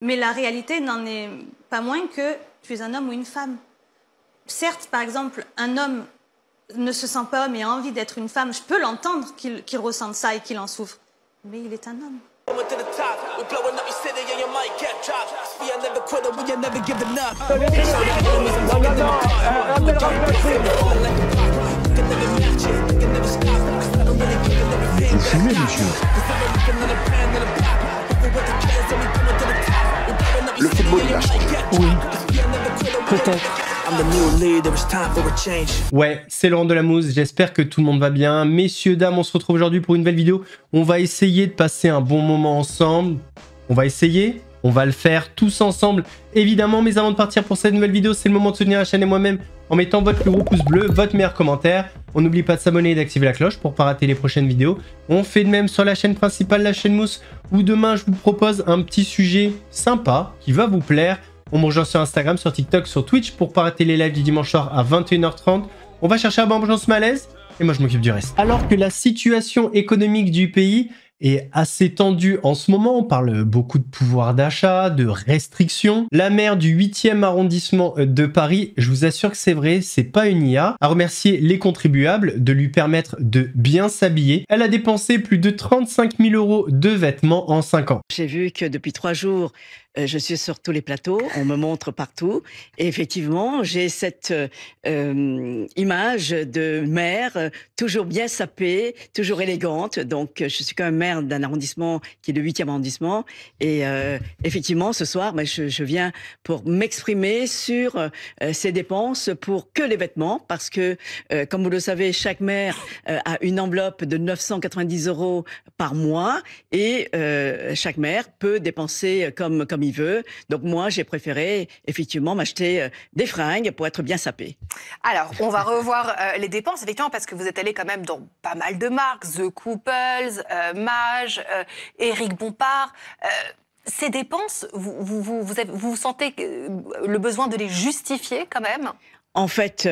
Mais la réalité n'en est pas moins que tu es un homme ou une femme. Certes, par exemple, un homme ne se sent pas homme et a envie d'être une femme. Je peux l'entendre qu'il ressente ça et qu'il en souffre. Mais il est un homme. Vous fumez, monsieur? Le football, il a changé. Oui, peut-être. Ouais, c'est Laurent Delamouze, j'espère que tout le monde va bien. Messieurs, dames, on se retrouve aujourd'hui pour une nouvelle vidéo. On va essayer de passer un bon moment ensemble. On va essayer, on va le faire tous ensemble, évidemment. Mais avant de partir pour cette nouvelle vidéo, c'est le moment de soutenir la chaîne et moi-même en mettant votre plus gros pouce bleu, votre meilleur commentaire. On n'oublie pas de s'abonner et d'activer la cloche pour ne pas rater les prochaines vidéos. On fait de même sur la chaîne principale, la chaîne Mousse, où demain je vous propose un petit sujet sympa qui va vous plaire. On me rejoint sur Instagram, sur TikTok, sur Twitch pour pas rater les lives du dimanche soir à 21h30. On va chercher à Ambiance Malaise et moi je m'occupe du reste. Alors que la situation économique du pays est assez tendue en ce moment, on parle beaucoup de pouvoir d'achat, de restrictions. La maire du 8e arrondissement de Paris, je vous assure que c'est vrai, c'est pas une IA, a remercié les contribuables de lui permettre de bien s'habiller. Elle a dépensé plus de 35 000 € de vêtements en 5 ans. J'ai vu que depuis 3 jours, je suis sur tous les plateaux, on me montre partout. Et effectivement, j'ai cette image de mère toujours bien sapée, toujours élégante. Donc, je suis quand même maire d'un arrondissement qui est le 8e arrondissement. Et effectivement, ce soir, je viens pour m'exprimer sur ces dépenses pour que les vêtements. Parce que, comme vous le savez, chaque maire a une enveloppe de 990 € par mois. Et chaque maire peut dépenser comme il veut. Donc moi, j'ai préféré effectivement m'acheter des fringues pour être bien sapé. Alors, on va revoir les dépenses, effectivement, parce que vous êtes allé quand même dans pas mal de marques, The Couples, Mage, Éric Bompard. Ces dépenses, vous sentez le besoin de les justifier quand même? En fait,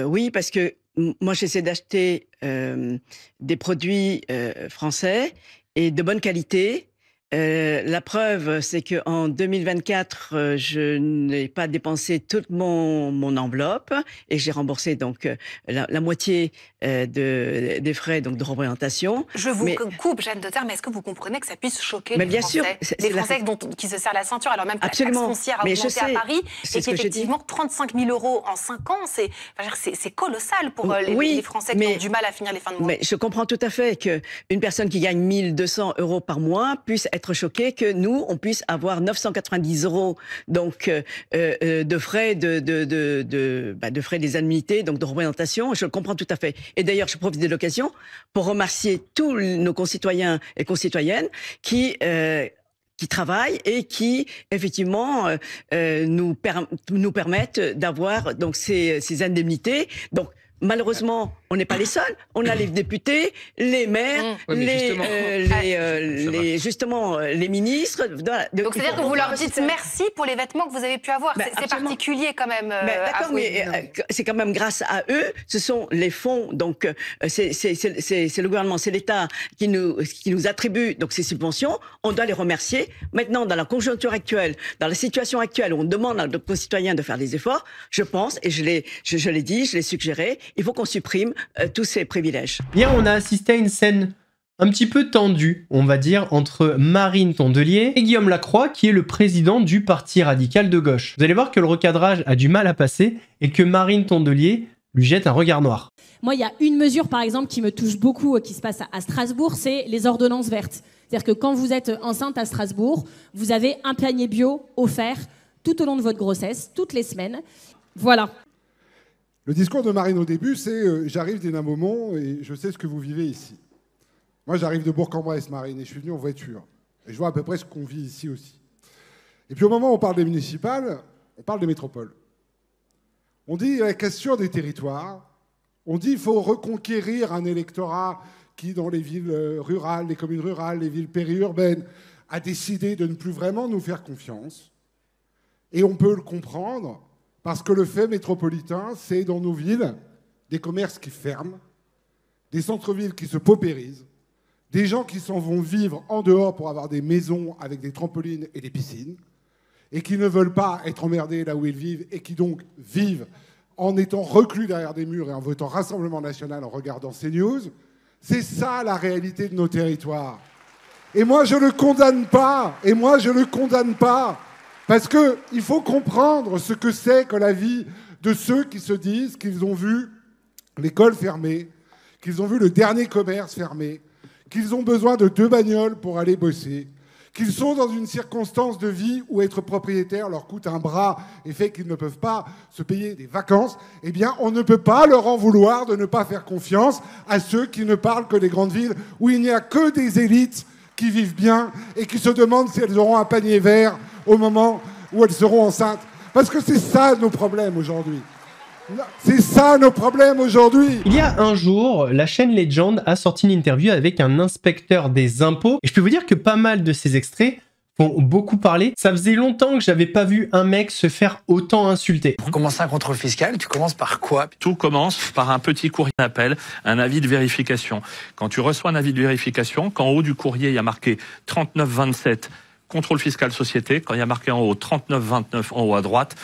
oui, parce que moi, j'essaie d'acheter des produits français et de bonne qualité. La preuve, c'est qu'en 2024, je n'ai pas dépensé toute mon enveloppe et j'ai remboursé donc la moitié des frais donc de représentation. Je vous coupe, Jeanne de Terre, mais est-ce que vous comprenez que ça puisse choquer les bien Français, sûr, les Français qui se serrent la ceinture, alors même que absolument. la taxe foncière a augmenté à Paris et qu'effectivement 35 000 € en 5 ans, c'est colossal pour les Français qui ont du mal à finir les fins de mois. Mais je comprends tout à fait qu'une personne qui gagne 1 200 € par mois puisse être choquée que nous, on puisse avoir 990 € donc de frais de frais des indemnités, donc de représentation. Je le comprends tout à fait. Et d'ailleurs, je profite de l'occasion pour remercier tous nos concitoyens et concitoyennes qui travaillent et qui effectivement nous permettent d'avoir donc ces indemnités. Donc malheureusement, on n'est pas les seuls. On a les députés, les maires, les ministres. Donc c'est-à-dire que vous leur dites merci pour les vêtements que vous avez pu avoir. C'est particulier quand même. D'accord, mais c'est quand même grâce à eux. Ce sont les fonds. Donc c'est le gouvernement, c'est l'État qui nous attribue donc ces subventions. On doit les remercier. Maintenant, dans la conjoncture actuelle, dans la situation actuelle où on demande à nos concitoyens de faire des efforts, je pense, et je l'ai dit, je l'ai suggéré, il faut qu'on supprime tous ces privilèges. Hier, on a assisté à une scène un petit peu tendue, on va dire, entre Marine Tondelier et Guillaume Lacroix, qui est le président du Parti radical de gauche. Vous allez voir que le recadrage a du mal à passer et que Marine Tondelier lui jette un regard noir. Moi, il y a une mesure, par exemple, qui me touche beaucoup, qui se passe à Strasbourg, c'est les ordonnances vertes. C'est-à-dire que quand vous êtes enceinte à Strasbourg, vous avez un panier bio offert tout au long de votre grossesse, toutes les semaines. Voilà. Le discours de Marine au début, c'est j'arrive d'Hénin-Beaumont et je sais ce que vous vivez ici. Moi, j'arrive de Bourg-en-Bresse, Marine, et je suis venu en voiture. Et je vois à peu près ce qu'on vit ici aussi. Et puis au moment où on parle des municipales, on parle des métropoles. On dit la question des territoires, on dit qu'il faut reconquérir un électorat qui, dans les villes rurales, les communes rurales, les villes périurbaines, a décidé de ne plus vraiment nous faire confiance. Et on peut le comprendre, parce que le fait métropolitain, c'est dans nos villes des commerces qui ferment, des centres-villes qui se paupérisent, des gens qui s'en vont vivre en dehors pour avoir des maisons avec des trampolines et des piscines, et qui ne veulent pas être emmerdés là où ils vivent et qui donc vivent en étant reclus derrière des murs et en votant Rassemblement National en regardant CNews. C'est ça la réalité de nos territoires. Et moi je le condamne pas, parce qu'il faut comprendre ce que c'est que la vie de ceux qui se disent qu'ils ont vu l'école fermée, qu'ils ont vu le dernier commerce fermé, qu'ils ont besoin de 2 bagnoles pour aller bosser, qu'ils sont dans une circonstance de vie où être propriétaire leur coûte un bras et fait qu'ils ne peuvent pas se payer des vacances, eh bien, on ne peut pas leur en vouloir de ne pas faire confiance à ceux qui ne parlent que des grandes villes où il n'y a que des élites qui vivent bien et qui se demandent si elles auront un panier vert au moment où elles seront enceintes. Parce que c'est ça nos problèmes aujourd'hui. C'est ça nos problèmes aujourd'hui. Il y a un jour, la chaîne Legend a sorti une interview avec un inspecteur des impôts. Et je peux vous dire que pas mal de ces extraits font beaucoup parler. Ça faisait longtemps que j'avais pas vu un mec se faire autant insulter. Pour commencer un contrôle fiscal, tu commences par quoi? Tout commence par un petit courrier d'appel, un avis de vérification. Quand tu reçois un avis de vérification, qu'en haut du courrier, il y a marqué 3927, contrôle fiscal société, quand il y a marqué en haut 3929 en haut à droite,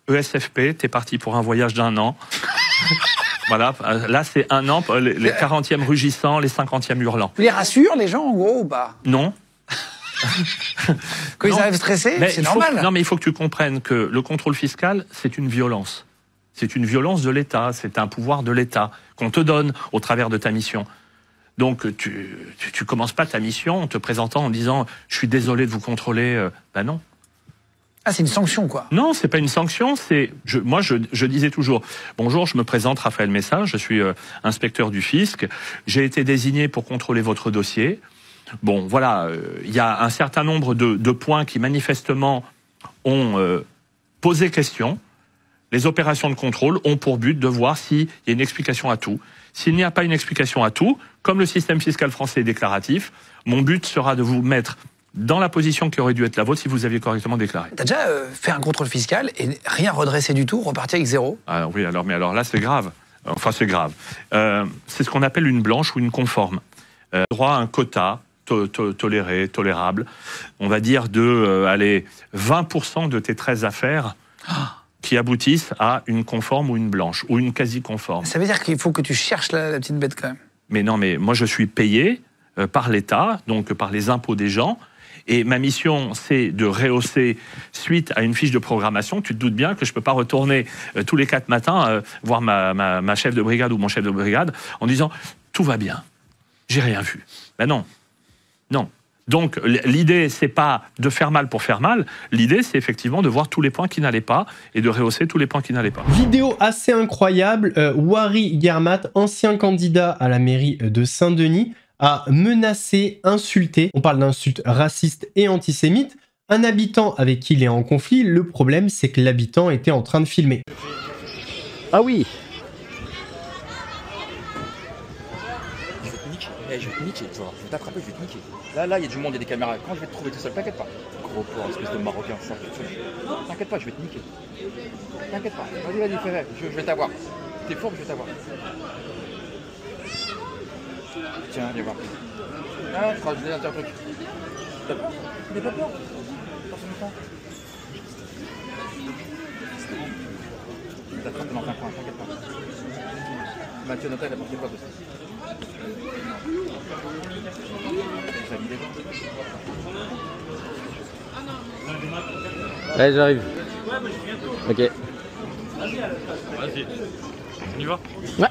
ESFP, t'es parti pour un voyage d'1 an. Voilà, là c'est 1 an, les 40e rugissants, les 50e hurlants. Tu les rassures les gens en gros ou pas? Non. Quand ils arrivent stressés, c'est normal. Non mais il faut que tu comprennes que le contrôle fiscal, c'est une violence. C'est une violence de l'État, c'est un pouvoir de l'État qu'on te donne au travers de ta mission. Donc tu commences pas ta mission en te présentant en disant « je suis désolé de vous contrôler ». Ben non. Ah, c'est une sanction, quoi. Non, c'est pas une sanction, c'est... Moi, je disais toujours, bonjour, je me présente Raphaël Message, je suis inspecteur du fisc, j'ai été désigné pour contrôler votre dossier. Bon, voilà, il y a un certain nombre de points qui, manifestement, ont posé question. Les opérations de contrôle ont pour but de voir s'il y a une explication à tout. S'il n'y a pas une explication à tout, comme le système fiscal français est déclaratif, mon but sera de vous mettre dans la position qui aurait dû être la vôtre si vous aviez correctement déclaré. T'as déjà fait un contrôle fiscal et rien redressé du tout, reparti avec 0? Ah oui, mais alors là, c'est grave. Enfin, c'est grave. C'est ce qu'on appelle une blanche ou une conforme. Droit à un quota toléré, tolérable. On va dire de, 20% de tes 13 affaires qui aboutissent à une conforme ou une blanche, ou une quasi-conforme. Ça veut dire qu'il faut que tu cherches la petite bête quand même. Mais non, mais moi, je suis payé par l'État, donc par les impôts des gens. Et ma mission, c'est de rehausser suite à une fiche de programmation. Tu te doutes bien que je ne peux pas retourner tous les 4 matins voir ma chef de brigade ou mon chef de brigade en disant « tout va bien, j'ai rien vu ». Ben non, non. Donc l'idée, c'est pas de faire mal pour faire mal. L'idée, c'est effectivement de voir tous les points qui n'allaient pas et de rehausser tous les points qui n'allaient pas. Vidéo assez incroyable. Wary Guermat, ancien candidat à la mairie de Saint-Denis, a menacé, insulté, on parle d'insultes racistes et antisémites, un habitant avec qui il est en conflit. Le problème, c'est que l'habitant était en train de filmer. Ah oui. Je vais te niquer, je vais te niquer, tu vois. Je vais t'attraper, je vais te niquer. Là, il y a du monde, il y a des caméras. Quand je vais te trouver tout seul, t'inquiète pas. Gros porc, espèce de Marocain, ça. T'inquiète pas, je vais te niquer. T'inquiète pas. Vas-y, fais, je vais t'avoir. T'es fort, je vais t'avoir. Tiens, viens voir. Ah, je crois que je vais dire un truc. T'as peur? N'aie pas peur. T'attrapes dans un coin, t'inquiète pas. Mathieu Notal, il a porté quoi de ça? Allez, j'arrive. Ok. Vas-y, on y va? Ouais.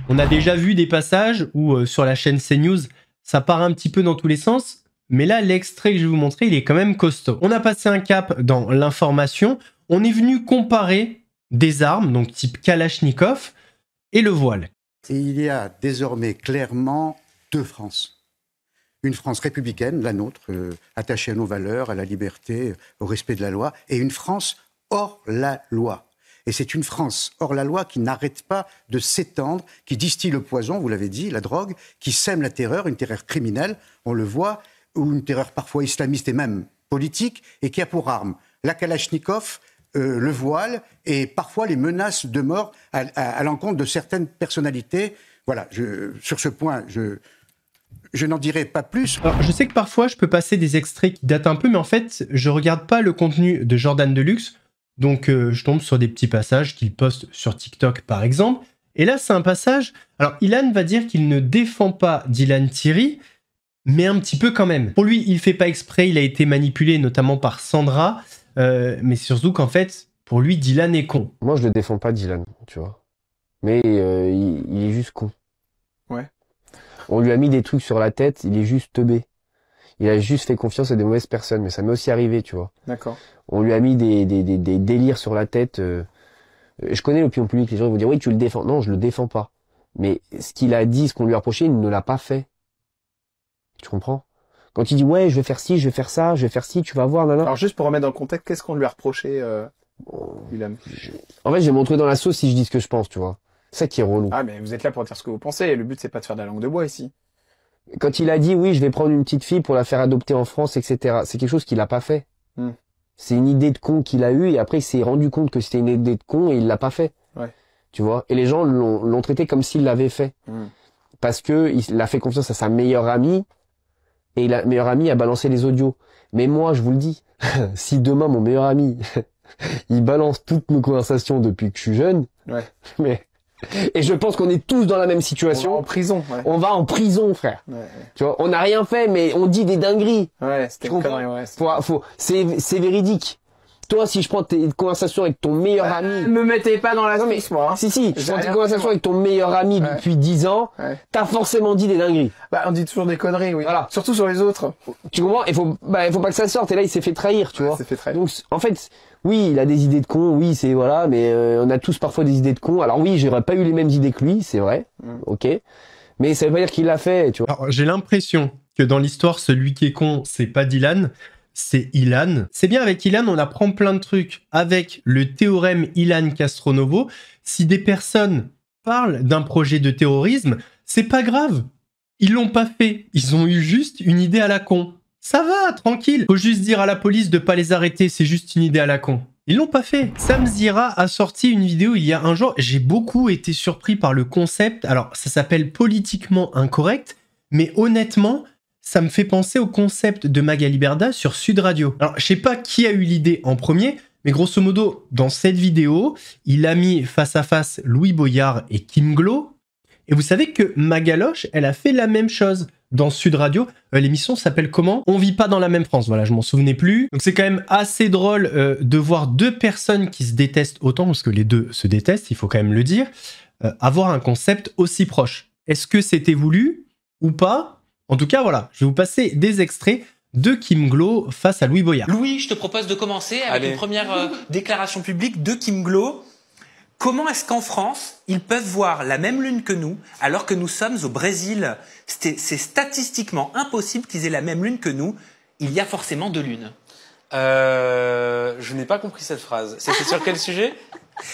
On a déjà vu des passages où sur la chaîne CNews, ça part un petit peu dans tous les sens. Mais là, l'extrait que je vais vous montrer, il est quand même costaud. On a passé un cap dans l'information. On est venu comparer des armes, donc type Kalachnikov, et le voile. Et il y a désormais clairement 2 France. Une France républicaine, la nôtre, attachée à nos valeurs, à la liberté, au respect de la loi, et une France hors la loi. Et c'est une France hors la loi qui n'arrête pas de s'étendre, qui distille le poison, vous l'avez dit, la drogue, qui sème la terreur, une terreur criminelle, on le voit, ou une terreur parfois islamiste et même politique, et qui a pour arme la Kalachnikov, le voile et parfois les menaces de mort à l'encontre de certaines personnalités. Voilà, sur ce point, Je n'en dirai pas plus. Alors, je sais que parfois, je peux passer des extraits qui datent un peu, mais en fait, je regarde pas le contenu de Jordan Deluxe. Donc, je tombe sur des petits passages qu'il poste sur TikTok, par exemple. Et là, c'est un passage... Alors, Ilan va dire qu'il ne défend pas Dylan Thierry, mais un petit peu quand même. Pour lui, il fait pas exprès, il a été manipulé, notamment par Sandra. Mais surtout qu'en fait, pour lui, Dylan est con. Moi, je le défends pas, Dylan, tu vois. Mais il est juste con. Ouais. On lui a mis des trucs sur la tête, il est juste teubé. Il a juste fait confiance à des mauvaises personnes, mais ça m'est aussi arrivé, tu vois. D'accord. On lui a mis des délires sur la tête. Je connais l'opinion publique, les gens vont dire oui, tu le défends. Non, je le défends pas. Mais ce qu'il a dit, ce qu'on lui a reproché, il ne l'a pas fait. Tu comprends? Quand il dit ouais, je vais faire ci, je vais faire ça, je vais faire ci, tu vas voir, Alors juste pour remettre dans le contexte, qu'est-ce qu'on lui a reproché, Willem? En fait, je vais me retrouver dans la sauce si je dis ce que je pense, tu vois. C'est ça qui est relou. Ah, mais vous êtes là pour dire ce que vous pensez, et le but c'est pas de faire de la langue de bois ici. Quand il a dit oui, je vais prendre une petite fille pour la faire adopter en France, etc., c'est quelque chose qu'il a pas fait. C'est une idée de con qu'il a eue, et après il s'est rendu compte que c'était une idée de con, et il l'a pas fait. Ouais. Tu vois. Et les gens l'ont traité comme s'il l'avait fait. Parce que il a fait confiance à sa meilleure amie, et la meilleure amie a balancé les audios. Mais moi, je vous le dis, si demain mon meilleur ami, il balance toutes nos conversations depuis que je suis jeune, et je pense qu'on est tous dans la même situation. On va en prison. Ouais. On va en prison, frère. Tu vois, on n'a rien fait, mais on dit des dingueries. Ouais, c'était une connerie, ouais. C'est véridique. Toi, si je prends tes conversations avec ton meilleur ami... Me mettez pas dans la sauce, moi. Hein. Si, je prends tes conversations avec ton meilleur ami depuis 10 ans, t'as forcément dit des dingueries. Bah, on dit toujours des conneries, oui. Voilà. Surtout sur les autres. Tu comprends? Il faut pas que ça sorte. Et là, il s'est fait trahir, tu vois. Il s'est fait trahir. Donc, en fait, oui, il a des idées de con, oui, c'est, voilà, mais on a tous parfois des idées de con. Alors oui, j'aurais pas eu les mêmes idées que lui, c'est vrai. Ok. Mais ça veut pas dire qu'il l'a fait, tu vois. Alors, j'ai l'impression que dans l'histoire, celui qui est con, c'est pas Dylan, c'est Ilan. C'est bien, avec Ilan, on apprend plein de trucs. Avec le théorème Ilan-Castronovo, si des personnes parlent d'un projet de terrorisme, c'est pas grave. Ils l'ont pas fait. Ils ont eu juste une idée à la con. Ça va, tranquille. Faut juste dire à la police de pas les arrêter, c'est juste une idée à la con. Ils l'ont pas fait. Sam Zira a sorti une vidéo il y a un jour. J'ai beaucoup été surpris par le concept. Alors, ça s'appelle Politiquement Incorrect, mais honnêtement, ça me fait penser au concept de Magali Berda sur Sud Radio. Alors, je sais pas qui a eu l'idée en premier, mais grosso modo, dans cette vidéo, il a mis face à face Louis Boyard et Kim Glo. Et vous savez que Magaloche, elle a fait la même chose dans Sud Radio. L'émission s'appelle comment? On vit pas dans la même France. Voilà, je m'en souvenais plus. Donc c'est quand même assez drôle de voir deux personnes qui se détestent autant, parce que les deux se détestent, il faut quand même le dire, avoir un concept aussi proche. Est-ce que c'était voulu ou pas? En tout cas, voilà, je vais vous passer des extraits de Kim Glo face à Louis Boyard. Louis, je te propose de commencer avec une première déclaration publique de Kim Glo. Comment est-ce qu'en France, ils peuvent voir la même lune que nous, alors que nous sommes au Brésil? C'est statistiquement impossible qu'ils aient la même lune que nous. Il y a forcément deux lunes. Je n'ai pas compris cette phrase. C'était sur quel sujet?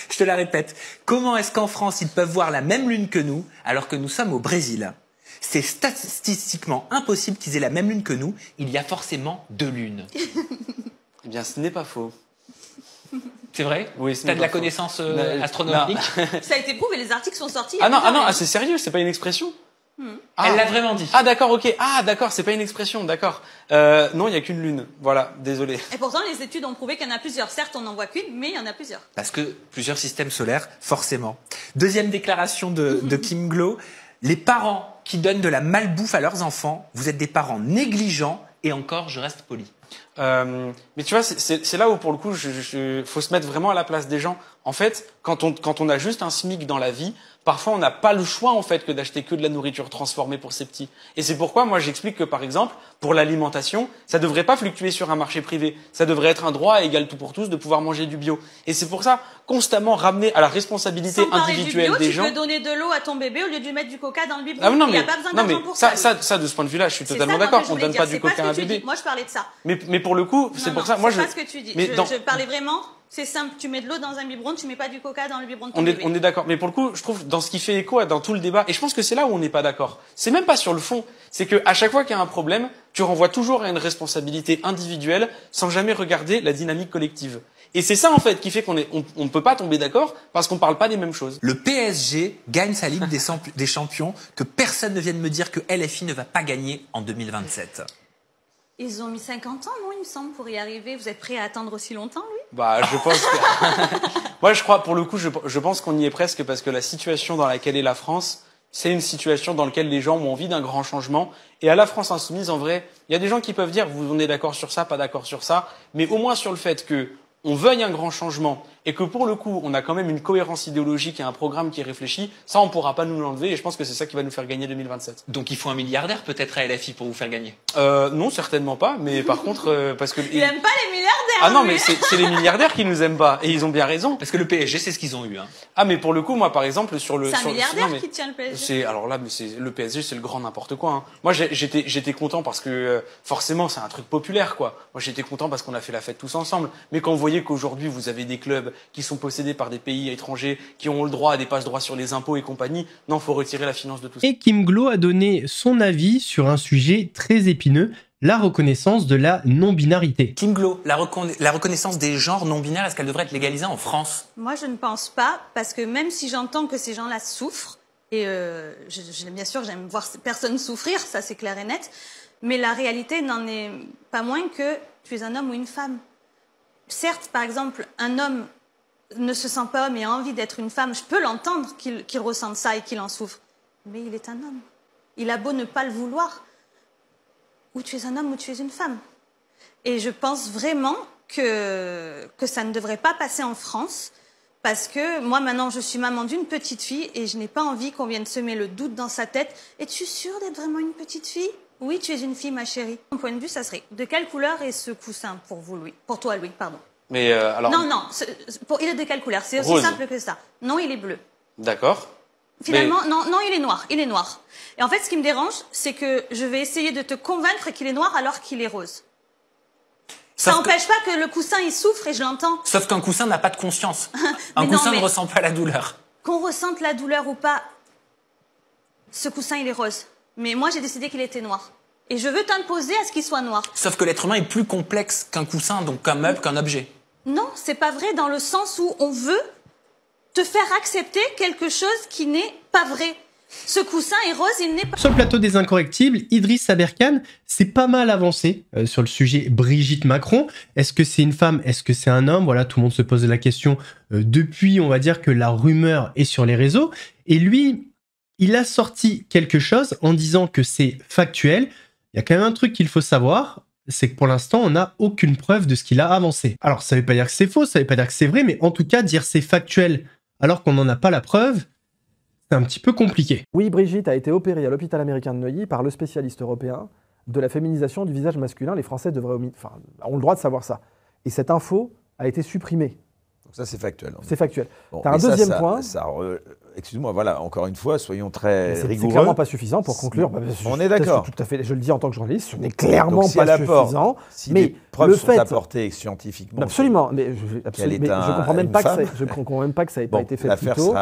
Je te la répète. Comment est-ce qu'en France, ils peuvent voir la même lune que nous, alors que nous sommes au Brésil? C'est statistiquement impossible qu'ils aient la même lune que nous. Il y a forcément deux lunes. Eh bien, ce n'est pas faux. C'est vrai? Oui, T'as de la connaissance astronomique? Ça a été prouvé, les articles sont sortis. Ah non, c'est sérieux, c'est pas une expression? Elle l'a vraiment dit. Ah d'accord, ok. Ah d'accord, c'est pas une expression, d'accord. Non, il y a qu'une lune. Voilà, désolé. Et pourtant, les études ont prouvé qu'il y en a plusieurs. Certes, on n'en voit qu'une, mais il y en a plusieurs. Parce que plusieurs systèmes solaires, forcément. Deuxième déclaration de Kim Glo. Les parents qui donnent de la malbouffe à leurs enfants, vous êtes des parents négligents, et encore, je reste poli. Mais tu vois, c'est là où pour le coup, faut se mettre vraiment à la place des gens. En fait, quand on a juste un SMIC dans la vie, parfois on n'a pas le choix en fait que d'acheter que de la nourriture transformée pour ses petits. Et c'est pourquoi moi j'explique que par exemple, pour l'alimentation, ça devrait pas fluctuer sur un marché privé. Ça devrait être un droit égal tout pour tous de pouvoir manger du bio. Et c'est pour ça, constamment ramener à la responsabilité individuelle des gens. Tu peux donner de l'eau à ton bébé au lieu de lui mettre du coca dans le biberon. Ah, non, il n'y a pas besoin d'argent pour ça. Ça, de ce point de vue-là, je suis totalement d'accord. On donne pas du coca à un bébé. Moi, je parlais de ça. Mais pour le coup, c'est pour ça. Moi, c'est pas ce que tu dis. Je parlais vraiment. C'est simple, tu mets de l'eau dans un biberon, tu mets pas du coca dans le biberon de ton bébé. On est d'accord, mais pour le coup, je trouve dans ce qui fait écho dans tout le débat, et je pense que c'est là où on n'est pas d'accord. C'est même pas sur le fond, c'est que à chaque fois qu'il y a un problème, tu renvoies toujours à une responsabilité individuelle, sans jamais regarder la dynamique collective. Et c'est ça en fait qui fait qu'on ne peut pas tomber d'accord parce qu'on parle pas des mêmes choses. Le PSG gagne sa Ligue des Champions, que personne ne vienne me dire que LFI ne va pas gagner en 2027. Ils ont mis 50 ans, non, il me semble, pour y arriver. Vous êtes prêt à attendre aussi longtemps, Louis? Bah, je pense que... Moi, je crois, pour le coup, je pense qu'on y est presque parce que la situation dans laquelle est la France, c'est une situation dans laquelle les gens ont envie d'un grand changement. Et à la France Insoumise, en vrai, il y a des gens qui peuvent dire, vous êtes d'accord sur ça, pas d'accord sur ça, mais au moins sur le fait que on veuille un grand changement et que pour le coup, on a quand même une cohérence idéologique et un programme qui est réfléchi, ça, on pourra pas nous l'enlever et je pense que c'est ça qui va nous faire gagner 2027. Donc il faut un milliardaire peut-être à LFI pour vous faire gagner? Non, certainement pas, mais par contre, parce que... Il aime pas les milliardaires. Ah non, mais c'est les milliardaires qui nous aiment pas et ils ont bien raison. Parce que le PSG, c'est ce qu'ils ont eu. Hein. Ah, mais pour le coup, moi, par exemple, sur le... C'est un milliardaire qui tient le PSG. Alors là, mais le PSG, c'est le grand n'importe quoi. Hein. Moi, j'étais content parce que forcément, c'est un truc populaire, quoi. Moi, j'étais content parce qu'on a fait la fête tous ensemble. Mais quand vous voyez qu'aujourd'hui, vous avez des clubs qui sont possédés par des pays étrangers, qui ont le droit à des passe-droits sur les impôts et compagnie, non, faut retirer la finance de tout ça. Et Kim Glow a donné son avis sur un sujet très épineux, la reconnaissance de la non-binarité. Kim Glow, la reconnaissance des genres non-binaires, est-ce qu'elle devrait être légalisée en France? Moi, je ne pense pas, parce que même si j'entends que ces gens-là souffrent, et bien sûr, j'aime voir ces personnes souffrir, ça c'est clair et net, mais la réalité n'en est pas moins que tu es un homme ou une femme. Certes, par exemple, un homme ne se sent pas homme et a envie d'être une femme, je peux l'entendre qu'il ressente ça et qu'il en souffre, mais il est un homme. Il a beau ne pas le vouloir. Ou tu es un homme ou tu es une femme. Et je pense vraiment que ça ne devrait pas passer en France, parce que moi maintenant je suis maman d'une petite fille et je n'ai pas envie qu'on vienne semer le doute dans sa tête. Es-tu sûre d'être vraiment une petite fille? Oui, tu es une fille, ma chérie. Mon point de vue, ça serait de quelle couleur est ce coussin pour vous, Louis? Pour toi, Louis, pardon. Mais alors... Non, il est de quelle couleur? C'est aussi simple que ça. Non, il est bleu. D'accord. Finalement, non, il est noir. Il est noir. Et en fait, ce qui me dérange, c'est que je vais essayer de te convaincre qu'il est noir alors qu'il est rose. Ça n'empêche pas que le coussin, il souffre et je l'entends. Sauf qu'un coussin n'a pas de conscience. Un coussin ne ressent pas la douleur. Qu'on ressente la douleur ou pas, ce coussin, il est rose. Mais moi, j'ai décidé qu'il était noir. Et je veux t'imposer à ce qu'il soit noir. Sauf que l'être humain est plus complexe qu'un coussin, donc qu'un meuble, qu'un objet. Non, c'est pas vrai dans le sens où on veut te faire accepter quelque chose qui n'est pas vrai. Ce coussin est rose, il n'est pas... Sur le plateau des Incorrectibles, Idriss Aberkan s'est pas mal avancé sur le sujet Brigitte Macron. Est-ce que c'est une femme? Est-ce que c'est un homme? Voilà, tout le monde se pose la question depuis, on va dire, que la rumeur est sur les réseaux. Et lui, il a sorti quelque chose en disant que c'est factuel. Il y a quand même un truc qu'il faut savoir, c'est que pour l'instant, on n'a aucune preuve de ce qu'il a avancé. Alors, ça veut pas dire que c'est faux, ça veut pas dire que c'est vrai, mais en tout cas, dire c'est factuel alors qu'on n'en a pas la preuve, c'est un petit peu compliqué. Oui, Brigitte a été opérée à l'hôpital américain de Neuilly par le spécialiste européen de la féminisation du visage masculin. Les Français ont le droit de savoir ça. Et cette info a été supprimée. Donc ça, c'est factuel. C'est factuel. Bon, t'as un deuxième point. Excuse-moi, voilà, encore une fois, soyons très rigoureux. C'est clairement pas suffisant pour conclure. On est d'accord. Tout à fait. Je le dis en tant que journaliste, ce n'est clairement pas suffisant. Si mais les preuves sont apportées scientifiquement. Absolument. Mais je comprends même pas que ça. Je comprends même pas que ça n'ait pas été fait plus tôt.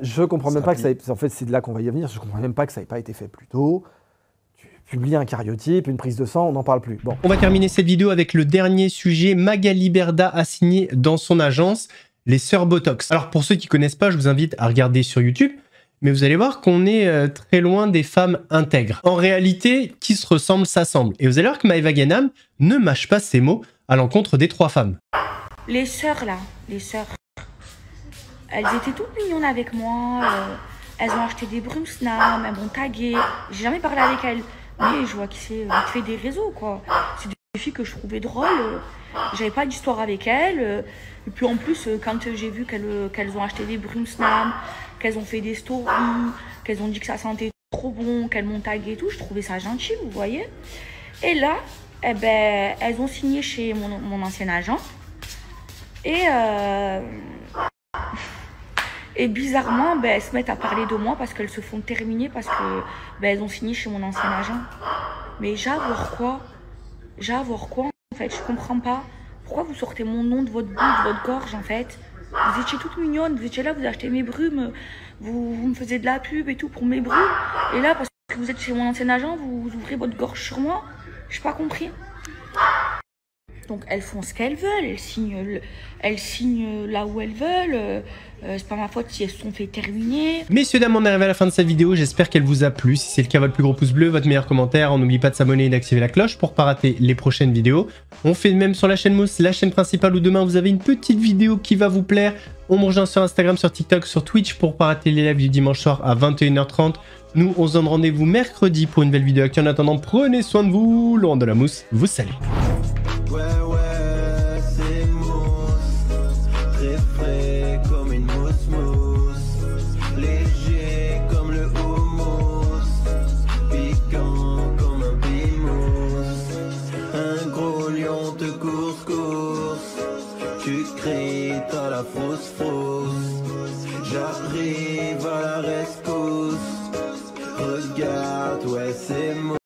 Je comprends même pas que ça. En fait, c'est de là qu'on va y venir. Je comprends même pas que ça n'ait pas été fait plus tôt. Publier un cariotype, une prise de sang, on n'en parle plus. Bon. On va terminer cette vidéo avec le dernier sujet. Magali Berda a signé dans son agence les sœurs Botox. Alors pour ceux qui connaissent pas, je vous invite à regarder sur YouTube, mais vous allez voir qu'on est très loin des femmes intègres. En réalité, qui se ressemble s'assemble. Et vous allez voir que Maëva Guénam ne mâche pas ses mots à l'encontre des trois femmes. Les sœurs là, les sœurs, elles étaient toutes mignonnes avec moi. Elles ont acheté des Brumsnam, elles m'ont tagué. J'ai jamais parlé avec elles. Mais je vois qui fait des réseaux, quoi. C'est des filles que je trouvais drôles. J'avais pas d'histoire avec elles. Et puis en plus, quand j'ai vu qu'elles ont acheté des Brumsnam, qu'elles ont fait des stories, qu'elles ont dit que ça sentait trop bon, qu'elles m'ont tagué et tout, je trouvais ça gentil, vous voyez. Et là, eh ben, elles ont signé chez mon ancien agent. Et bizarrement, ben, elles se mettent à parler de moi parce qu'elles se font terminer parce que ben, elles ont signé chez mon ancien agent. Mais j'avoue quoi en fait, je comprends pas. Pourquoi vous sortez mon nom de votre bout, de votre gorge en fait? Vous étiez toute mignonne, vous étiez là, vous achetez mes brumes, vous me faisiez de la pub et tout pour mes brumes. Et là, parce que vous êtes chez mon ancien agent, vous ouvrez votre gorge sur moi. J'ai pas compris. Donc elles font ce qu'elles veulent, elles signent là où elles veulent. C'est pas ma faute si elles se sont fait terminer. Messieurs, dames, on est arrivé à la fin de cette vidéo. J'espère qu'elle vous a plu. Si c'est le cas, votre plus gros pouce bleu, votre meilleur commentaire. On n'oublie pas de s'abonner et d'activer la cloche pour pas rater les prochaines vidéos. On fait de même sur la chaîne Mousse, la chaîne principale où demain vous avez une petite vidéo qui va vous plaire. On me rejoint sur Instagram, sur TikTok, sur Twitch pour pas rater les lives du dimanche soir à 21h30. Nous, on se donne rendez-vous mercredi pour une nouvelle vidéo actu. En attendant, prenez soin de vous. Laurent de la Mousse vous salue. J'arrive à la rescousse. Regarde, ouais, c'est moi.